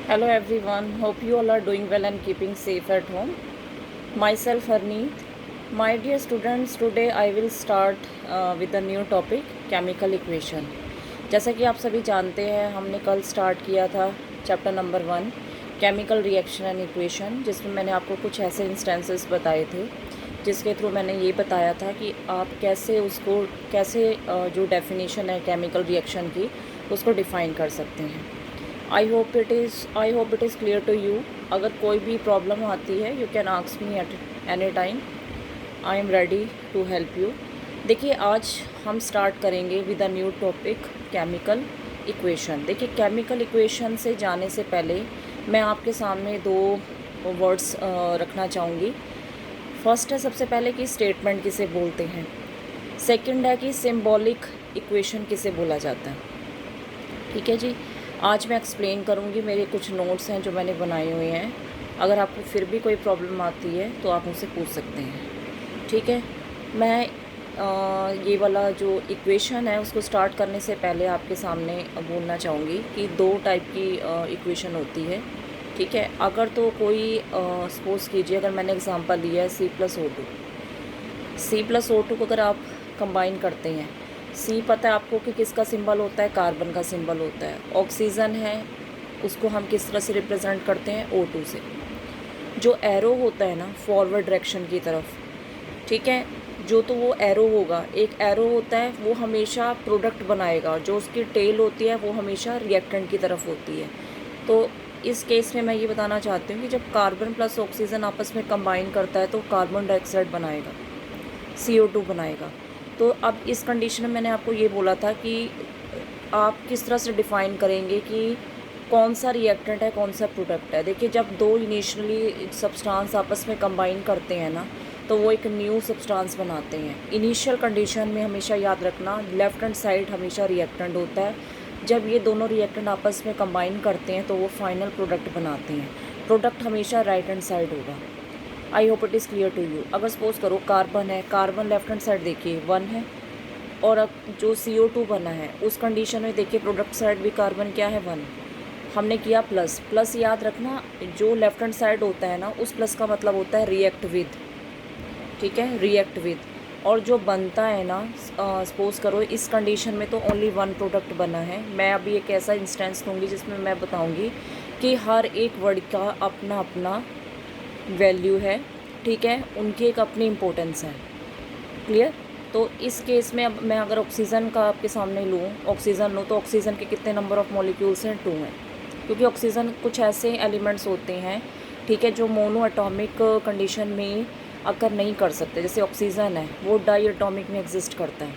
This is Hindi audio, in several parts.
Hello everyone, hope you all are doing well and keeping safe at home. Myself Harneet. My dear students, today I will start with a new topic, chemical equation. जैसा कि आप सभी जानते हैं, हमने कल स्टार्ट किया था chapter number 1 chemical reaction and equation, जिसमें मैंने आपको कुछ ऐसे इंस्टेंसेस बताए थे जिसके थ्रू मैंने ये बताया था कि आप कैसे जो डेफिनेशन है केमिकल रिएक्शन की उसको डिफ़ाइन कर सकते हैं। I hope it is clear to you. अगर कोई भी प्रॉब्लम आती है you can ask me at any time, I am ready to help you. देखिए, आज हम स्टार्ट करेंगे with a new topic, chemical equation. देखिए, केमिकल इक्वेशन से जाने से पहले मैं आपके सामने दो वर्ड्स रखना चाहूँगी। फर्स्ट है सबसे पहले कि स्टेटमेंट किसे बोलते हैं, सेकंड है कि सिंबॉलिक इक्वेशन किसे बोला जाता है। ठीक है जी, आज मैं एक्सप्लेन करूँगी। मेरे कुछ नोट्स हैं जो मैंने बनाए हुए हैं। अगर आपको फिर भी कोई प्रॉब्लम आती है तो आप मुझसे पूछ सकते हैं। ठीक है, मैं ये वाला जो इक्वेशन है उसको स्टार्ट करने से पहले आपके सामने बोलना चाहूँगी कि दो टाइप की इक्वेशन होती है। ठीक है, अगर तो कोई सपोज़ कीजिए, अगर मैंने एग्जांपल लिया है C+O2 को अगर आप कंबाइन करते हैं, सी पता है आपको कि किसका सिंबल होता है, कार्बन का सिंबल होता है। ऑक्सीजन है, उसको हम किस तरह से रिप्रेजेंट करते हैं, O2 से। जो एरो होता है ना फॉरवर्ड डायरेक्शन की तरफ, ठीक है, जो तो वो एरो होगा, एक एरो होता है वो हमेशा प्रोडक्ट बनाएगा, जो उसकी टेल होती है वो हमेशा रिएक्टेंट की तरफ होती है। तो इस केस में मैं ये बताना चाहती हूँ कि जब कार्बन प्लस ऑक्सीजन आपस में कंबाइन करता है तो कार्बन डाइऑक्साइड बनाएगा, CO2 बनाएगा। तो अब इस कंडीशन में मैंने आपको ये बोला था कि आप किस तरह से डिफ़ाइन करेंगे कि कौन सा रिएक्टेंट है, कौन सा प्रोडक्ट है। देखिए, जब दो इनिशियली सब्सटेंस आपस में कंबाइन करते हैं ना, तो वो एक न्यू सब्सटेंस बनाते हैं। इनिशियल कंडीशन में हमेशा याद रखना, लेफ्ट हैंड साइड हमेशा रिएक्टेंट होता है। जब ये दोनों रिएक्टेंट आपस में कंबाइन करते हैं तो वो फाइनल प्रोडक्ट बनाते हैं। प्रोडक्ट हमेशा राइट हैंड साइड होगा। I hope it is clear to you. अगर सपोज करो कार्बन है, कार्बन लेफ्ट हैंड साइड देखिए 1 है, और अब जो CO2 बना है उस कंडीशन में देखिए प्रोडक्ट साइड भी कार्बन क्या है, 1। हमने किया प्लस प्लस, याद रखना जो लेफ्ट हैंड साइड होता है ना उस प्लस का मतलब होता है रिएक्ट विद। ठीक है, रिएक्ट विद। और जो बनता है ना, सपोज करो इस कंडीशन में तो ओनली 1 प्रोडक्ट बना है। मैं अभी एक ऐसा इंस्टेंस दूंगी जिसमें मैं बताऊंगी कि हर एक वर्ड का अपना अपना वैल्यू है। ठीक है, उनकी एक अपनी इम्पोर्टेंस है। क्लियर। तो इस केस में अब मैं अगर ऑक्सीजन का आपके सामने लूँ, ऑक्सीजन लूँ, तो ऑक्सीजन के कितने नंबर ऑफ़ मॉलिक्यूल्स हैं, 2 हैं। क्योंकि ऑक्सीजन कुछ ऐसे एलिमेंट्स होते हैं, ठीक है, जो मोनो एटॉमिक कंडीशन में अकर नहीं कर सकते। जैसे ऑक्सीजन है वो डाई एटॉमिक में एग्जिस्ट करता है।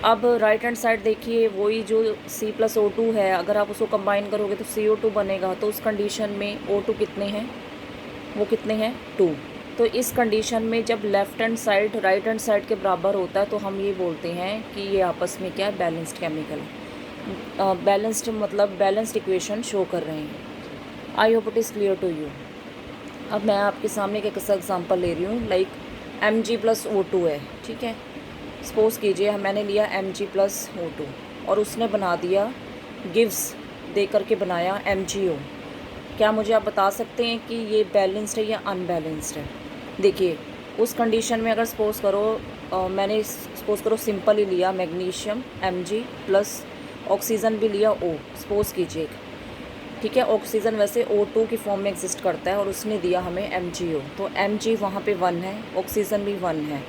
अब राइट हैंड साइड देखिए, वही जो C+O2 है, अगर आप उसको कंबाइन करोगे तो CO2 बनेगा। तो उस कंडीशन में O2 कितने हैं, वो कितने हैं, 2। तो इस कंडीशन में जब left hand side right hand side के बराबर होता है तो हम ये बोलते हैं कि ये आपस में क्या है, बैलेंस्ड केमिकल है। बैलेंस्ड मतलब बैलेंस्ड इक्वेशन शो कर रहे हैं। I hope it is clear to you. अब मैं आपके सामने एक ऐसा एग्जांपल ले रही हूँ, लाइक Mg+O2 है। ठीक है, सपोज़ कीजिए मैंने लिया Mg+O2 और उसने बना दिया गिव्स दे करके बनाया MgO। क्या मुझे आप बता सकते हैं कि ये बैलेंस्ड है या अनबैलेंस्ड है? देखिए, उस कंडीशन में अगर सपोज़ करो मैंने सपोज़ करो सिंपल ही लिया मैग्नीशियम Mg प्लस ऑक्सीजन भी लिया O, सपोज़ कीजिए। ठीक है, ऑक्सीजन वैसे O2 की फॉर्म में एग्जिस्ट करता है और उसने दिया हमें MgO, तो Mg वहाँ पे 1 है, ऑक्सीजन भी 1 है।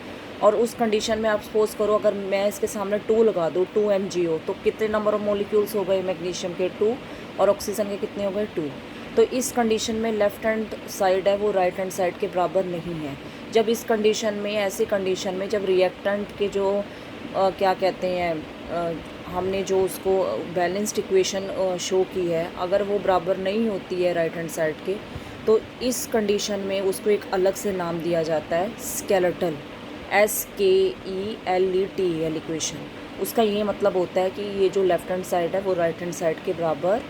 और उस कंडीशन में आप सपोज़ करो अगर मैं इसके सामने 2 लगा दूँ, 2 MgO, तो कितने नंबर ऑफ मॉलिक्यूल्स हो गए मैग्नीशियम के, 2, और ऑक्सीजन के कितने हो गए, 2। तो इस कंडीशन में लेफ़्ट हैंड साइड है वो राइट हैंड साइड के बराबर नहीं है। जब इस कंडीशन में, ऐसी कंडीशन में जब रिएक्टेंट के जो क्या कहते हैं, हमने जो उसको बैलेंस्ड इक्वेशन शो की है, अगर वो बराबर नहीं होती है राइट हैंड साइड के, तो इस कंडीशन में उसको एक अलग से नाम दिया जाता है स्केलेटल, SKELETL इक्वेशन। उसका ये मतलब होता है कि ये जो लेफ़्ट हैंड साइड है वो राइट हैंड साइड के बराबर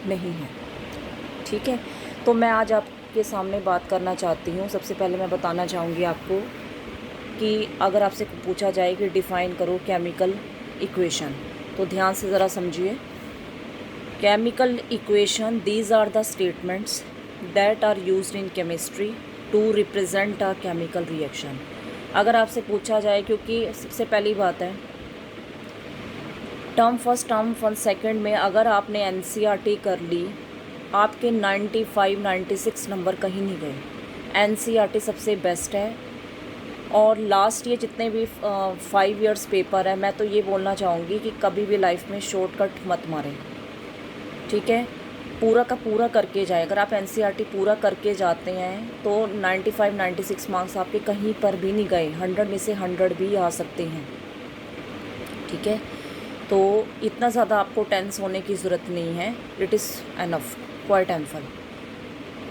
नहीं है। ठीक है, तो मैं आज आपके सामने बात करना चाहती हूँ। सबसे पहले मैं बताना चाहूँगी आपको कि अगर आपसे पूछा जाए कि डिफ़ाइन करो केमिकल इक्वेशन, तो ध्यान से ज़रा समझिए। Chemical equation, these are the statements that are used in chemistry to represent a chemical reaction. अगर आपसे पूछा जाए, क्योंकि सबसे पहली बात है term first term first second में अगर आपने एनसीईआरटी कर ली, आपके 95 96 नंबर कहीं नहीं गए। एनसीईआरटी सबसे बेस्ट है। और लास्ट ये जितने भी 5 इयर्स पेपर है, मैं तो ये बोलना चाहूँगी कि कभी भी लाइफ में शॉर्टकट मत मारें, ठीक है। पूरा का पूरा करके जाए। अगर आप एनसीईआरटी पूरा करके जाते हैं तो 95 96 मार्क्स आपके कहीं पर भी नहीं गए, 100 में से 100 भी आ सकते हैं, ठीक है। तो इतना ज़्यादा आपको टेंस होने की ज़रूरत नहीं है, it is enough, quite ample.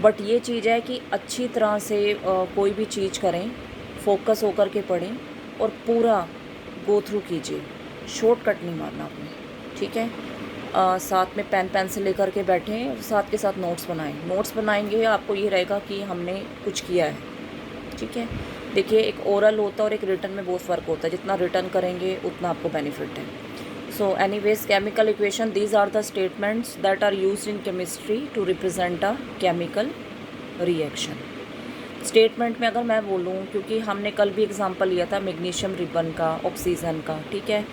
But ये चीज़ है कि अच्छी तरह से कोई भी चीज़ करें, फोकस होकर के पढ़ें और पूरा गो थ्रू कीजिए, शॉर्टकट नहीं मारना आपने, ठीक है। साथ में पेन पेंसिल लेकर के बैठें और साथ के साथ नोट्स बनाएं। नोट्स बनाएंगे आपको ये रहेगा कि हमने कुछ किया है, ठीक है। देखिए, एक ओरल होता है और एक रिटन में बहुत फ़र्क होता है, जितना रिटन करेंगे उतना आपको बेनिफिट है। So anyways, chemical equation, these are the statements that are used in chemistry to represent a chemical reaction. Statement में अगर मैं बोलूँ, क्योंकि हमने कल भी एग्जांपल लिया था मैग्नीशियम रिबन का, ऑक्सीजन का, ठीक है।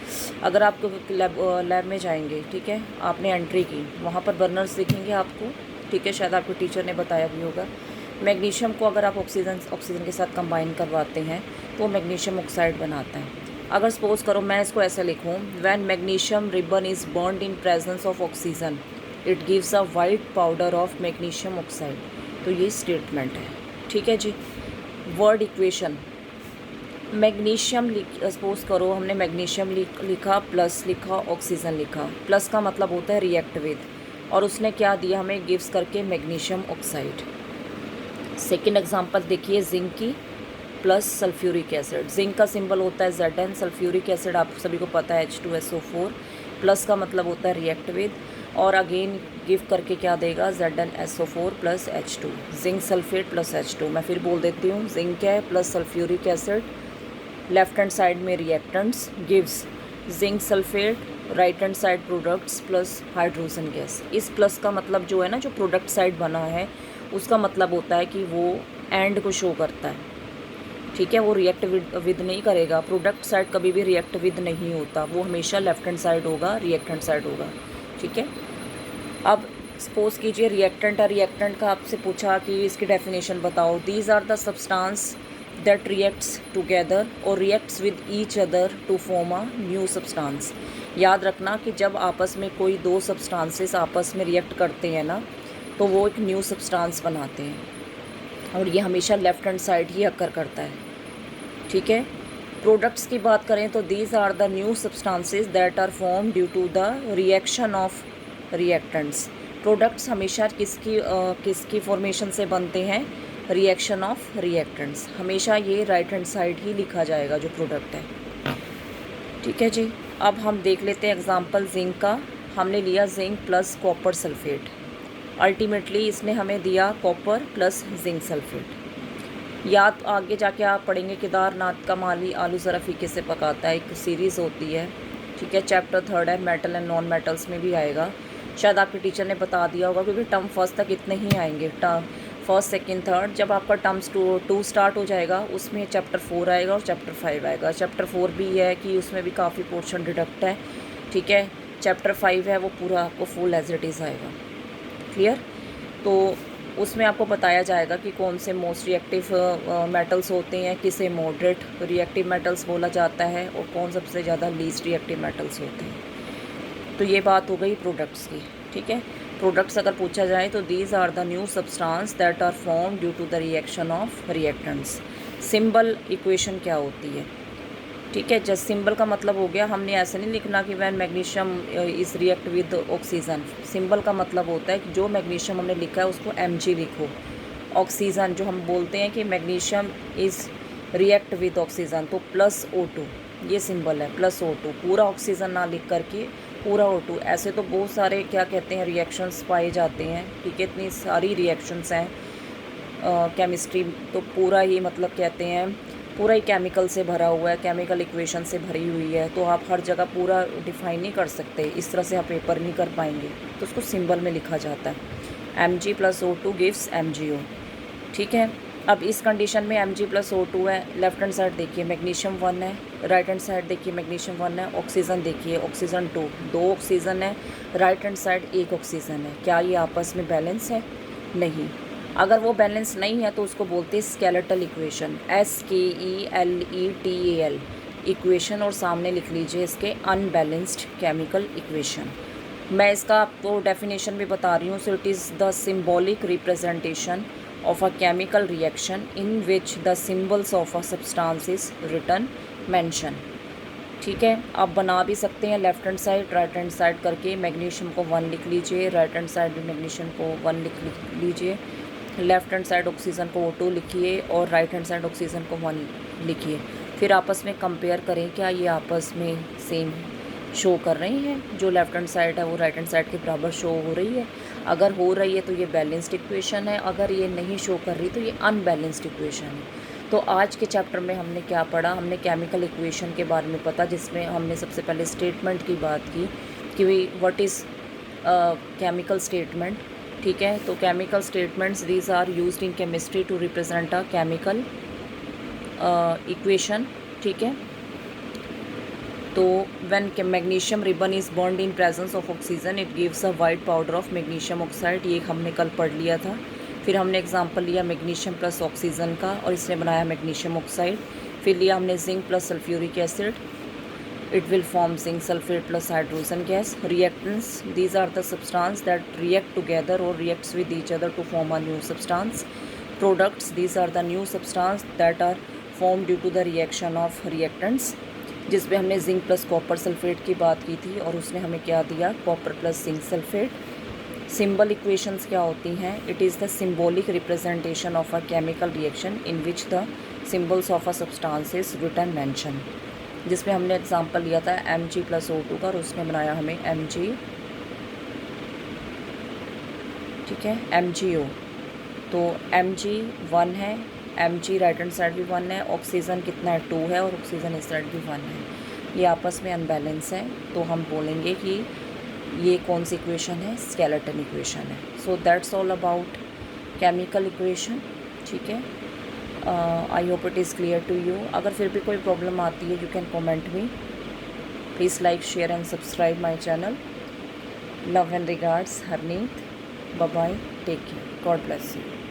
अगर आप लैब में जाएंगे, ठीक है, आपने एंट्री की, वहाँ पर बर्नर्स दिखेंगे आपको, ठीक है, शायद आपके टीचर ने बताया भी होगा। मैग्नीशियम को अगर आप ऑक्सीजन के साथ कंबाइन करवाते हैं तो मैग्नीशियम ऑक्साइड बनाता है। अगर सपोज करो मैं इसको ऐसे लिखूँ, when magnesium ribbon is burned in presence of oxygen it gives a white powder of magnesium oxide, तो ये स्टेटमेंट है, ठीक है जी। वर्ड इक्वेशन, मैग्नीशियम सपोज करो हमने मैग्नीशियम लिखा, प्लस लिखा, ऑक्सीजन लिखा, प्लस का मतलब होता है रिएक्ट विद, और उसने क्या दिया हमें, गिव्स करके मैग्नीशियम ऑक्साइड। सेकेंड एग्जांपल देखिए, जिंक की प्लस सल्फ्यूरिक एसिड, जिंक का सिंबल होता है Zn, सल्फ्यूरिक एसिड आप सभी को पता है H2SO4, प्लस का मतलब होता है रिएक्ट विद, और अगेन गिव करके क्या देगा, ZnSO4 plus H2, zinc sulphate plus H2। मैं फिर बोल देती हूँ, जिंक है plus sulphuric acid, left hand side में reactants gives zinc sulphate, right hand side products plus hydrogen gas. इस प्लस का मतलब जो है ना, जो प्रोडक्ट साइड बना है उसका मतलब होता है कि वो एंड को शो करता है, ठीक है। वो रिएक्ट विद नहीं करेगा, प्रोडक्ट साइड कभी भी रिएक्ट विद नहीं होता, वो हमेशा लेफ्ट हैंड साइड होगा, रिएक्ट हैंड साइड होगा, ठीक है। अब सपोज कीजिए रिएक्टेंट है, रिएक्टेंट का आपसे पूछा कि इसकी डेफिनेशन बताओ, these are the substance that reacts together और reacts with each other to form a new substance. याद रखना कि जब आपस में कोई दो सब्सटेंसेस आपस में रिएक्ट करते हैं ना, तो वो एक न्यू सब्सटेंस बनाते हैं, और ये हमेशा लेफ्ट हैंड साइड ही अकर करता है, ठीक है। प्रोडक्ट्स की बात करें तो these are the new substances that are form due to the reaction of reactants. Products हमेशा किसकी फॉर्मेशन से बनते हैं, रिएक्शन ऑफ रिएक्टेंट्स। हमेशा ये राइट हैंड साइड ही लिखा जाएगा जो प्रोडक्ट है, ठीक है जी। अब हम देख लेते हैं एग्जांपल जिंक का। हमने लिया zinc plus copper sulphate, ultimately इसने हमें दिया कॉपर प्लस जिंक सल्फेट। याद आगे जाके आप पढ़ेंगे, केदारनाथ का माली आलू ज़रा फीके से पकाता है, एक सीरीज़ होती है, ठीक है। चैप्टर 3 है, मेटल एंड नॉन मेटल्स में भी आएगा, शायद आपके टीचर ने बता दिया होगा, क्योंकि टर्म फर्स्ट तक इतने ही आएंगे, टर्म फर्स्ट सेकंड थर्ड। जब आपका टर्म्स 2 स्टार्ट हो जाएगा, उसमें चैप्टर 4 आएगा और चैप्टर 5 आएगा। चैप्टर 4 भी है कि उसमें भी काफ़ी पोर्शन डिडक्ट है, ठीक है। चैप्टर 5 है वो पूरा आपको फुल एज इट इज़ आएगा, क्लियर। तो उसमें आपको बताया जाएगा कि कौन से मोस्ट रिएक्टिव मेटल्स होते हैं, किसे मॉडरेट रिएक्टिव मेटल्स बोला जाता है, और कौन सबसे ज़्यादा लीस्ट रिएक्टिव मेटल्स होते हैं। तो ये बात हो गई प्रोडक्ट्स की, ठीक है। प्रोडक्ट्स अगर पूछा जाए तो these are the new substance that are form due to the reaction of reactants. Symbol equation क्या होती है, ठीक है। जस्ट सिंबल का मतलब हो गया, हमने ऐसे नहीं लिखना कि when magnesium is react with oxygen. Symbol का मतलब होता है कि जो मैग्नीशियम हमने लिखा है उसको Mg लिखो। ऑक्सीजन जो हम बोलते हैं कि magnesium is react with oxygen, तो प्लस O2 ये सिंबल है, प्लस O2। पूरा ऑक्सीजन ना लिख करके पूरा O2। ऐसे तो बहुत सारे क्या कहते हैं रिएक्शंस पाए जाते हैं, ठीक है, इतनी सारी रिएक्शंस हैं केमिस्ट्री, तो पूरा ही मतलब कहते हैं पूरा ही केमिकल से भरा हुआ है, केमिकल इक्वेशन से भरी हुई है, तो आप हर जगह पूरा डिफाइन नहीं कर सकते, इस तरह से आप पेपर नहीं कर पाएंगे, तो उसको सिंबल में लिखा जाता है। Mg + O2 gives MgO। ठीक है, अब इस कंडीशन में Mg + O2 है, लेफ्ट हैंड साइड देखिए मैग्नीशियम 1 है, राइट हैंड साइड देखिए मैग्नीशियम 1 है, ऑक्सीजन देखिए ऑक्सीजन 2 ऑक्सीजन है, राइट हैंड साइड 1 ऑक्सीजन है। क्या ये आपस में बैलेंस है? नहीं। अगर वो बैलेंस नहीं है तो उसको बोलते हैं स्केलेटल इक्वेशन, SKELETAL इक्वेशन, और सामने लिख लीजिए इसके अनबैलेंस्ड केमिकल इक्वेशन। मैं इसका आपको डेफिनेशन भी बता रही हूँ। So it is the symbolic representation of a chemical reaction in which the symbols of a substance is written mention. ठीक है, आप बना भी सकते हैं left hand side right hand side करके। मैग्नीशियम को 1 लिख लीजिए, राइट हैंड साइड भी मैग्नीशियम को 1 लिख लीजिए, लेफ्ट हैंड साइड ऑक्सीजन को O2 लिखिए और राइट हैंड साइड ऑक्सीजन को 1 लिखिए। फिर आपस में कंपेयर करें, क्या ये आपस में सेम शो कर रही हैं? जो लेफ्ट हैंड साइड है वो राइट हैंड साइड के बराबर शो हो रही है। अगर हो रही है तो ये बैलेंस्ड इक्वेशन है, अगर ये नहीं शो कर रही तो ये अनबैलेंस्ड इक्वेशन है। तो आज के चैप्टर में हमने क्या पढ़ा? हमने केमिकल इक्वेशन के बारे में पता, जिसमें हमने सबसे पहले स्टेटमेंट की बात की कि व्हाट इज़ केमिकल स्टेटमेंट। ठीक है, तो chemical statements these are used in chemistry to represent a chemical equation. ठीक है, तो when magnesium ribbon is bond in presence of oxygen it gives a white powder of magnesium oxide. ये हमने कल पढ़ लिया था। फिर हमने एग्जांपल लिया मैग्नीशियम + ऑक्सीजन का और इसने बनाया मैग्नीशियम ऑक्साइड। फिर लिया हमने zinc + sulphuric acid, it will form zinc sulfate plus hydrogen gas. Reactants, these are the substance that react together or reacts with each other to form a new substance. Products, these are the new substance that are formed due to the reaction of reactants, जिसमें हमने जिंक + कॉपर सल्फेट की बात की थी और उसने हमें क्या दिया? Copper + zinc sulphate. Symbol equations क्या होती हैं? It is the symbolic representation of a chemical reaction in which the symbols of a substance is written mention, जिसमें हमने एग्जांपल लिया था Mg + O2 का और उसने बनाया हमें Mg, ठीक है, MgO। तो Mg 1 है, Mg राइट हैंड साइड भी 1 है, ऑक्सीजन कितना है? 2 है और ऑक्सीजन इस साइड भी 1 है। ये आपस में अनबैलेंस है, तो हम बोलेंगे कि ये कौन सी इक्वेशन है? स्केलेटन इक्वेशन है। So that's all about chemical equation. ठीक है, I hope it is clear to you. अगर फिर भी कोई प्रॉब्लम आती है you can comment me. Please like share and subscribe my channel. Love and regards, Harneet. Bye bye, take care, God bless you.